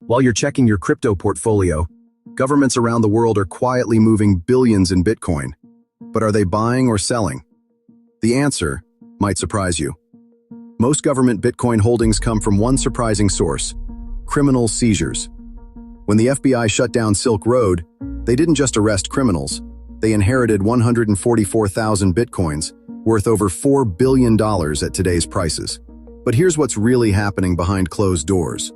While you're checking your crypto portfolio, governments around the world are quietly moving billions in Bitcoin. But are they buying or selling? The answer might surprise you. Most government Bitcoin holdings come from one surprising source: criminal seizures. When the FBI shut down Silk Road, they didn't just arrest criminals. They inherited 144,000 Bitcoins, worth over $4 billion at today's prices. But here's what's really happening behind closed doors.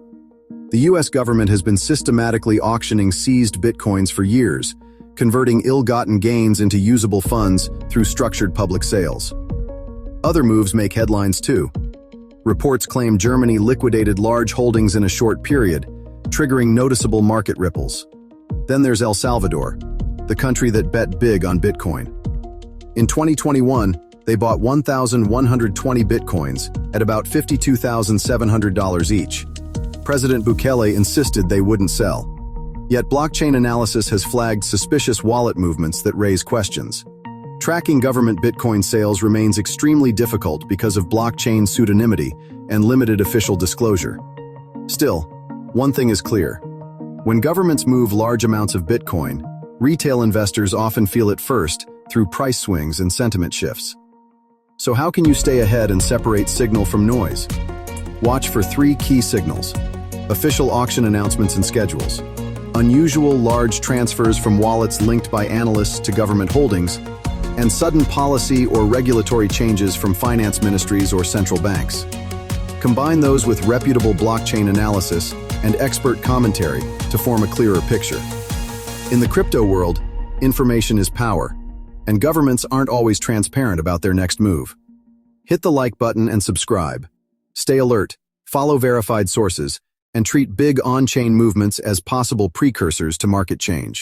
The US government has been systematically auctioning seized Bitcoins for years, converting ill-gotten gains into usable funds through structured public sales. Other moves make headlines too. Reports claim Germany liquidated large holdings in a short period, triggering noticeable market ripples. Then there's El Salvador, the country that bet big on Bitcoin. In 2021, they bought 1,120 Bitcoins at about $52,700 each. President Bukele insisted they wouldn't sell. Yet blockchain analysis has flagged suspicious wallet movements that raise questions. Tracking government Bitcoin sales remains extremely difficult because of blockchain pseudonymity and limited official disclosure. Still, one thing is clear. When governments move large amounts of Bitcoin, retail investors often feel it first through price swings and sentiment shifts. So how can you stay ahead and separate signal from noise? Watch for 3 key signals: official auction announcements and schedules, unusual large transfers from wallets linked by analysts to government holdings, and sudden policy or regulatory changes from finance ministries or central banks. Combine those with reputable blockchain analysis and expert commentary to form a clearer picture. In the crypto world, information is power, and governments aren't always transparent about their next move. Hit the like button and subscribe. Stay alert, follow verified sources, and treat big on-chain movements as possible precursors to market change.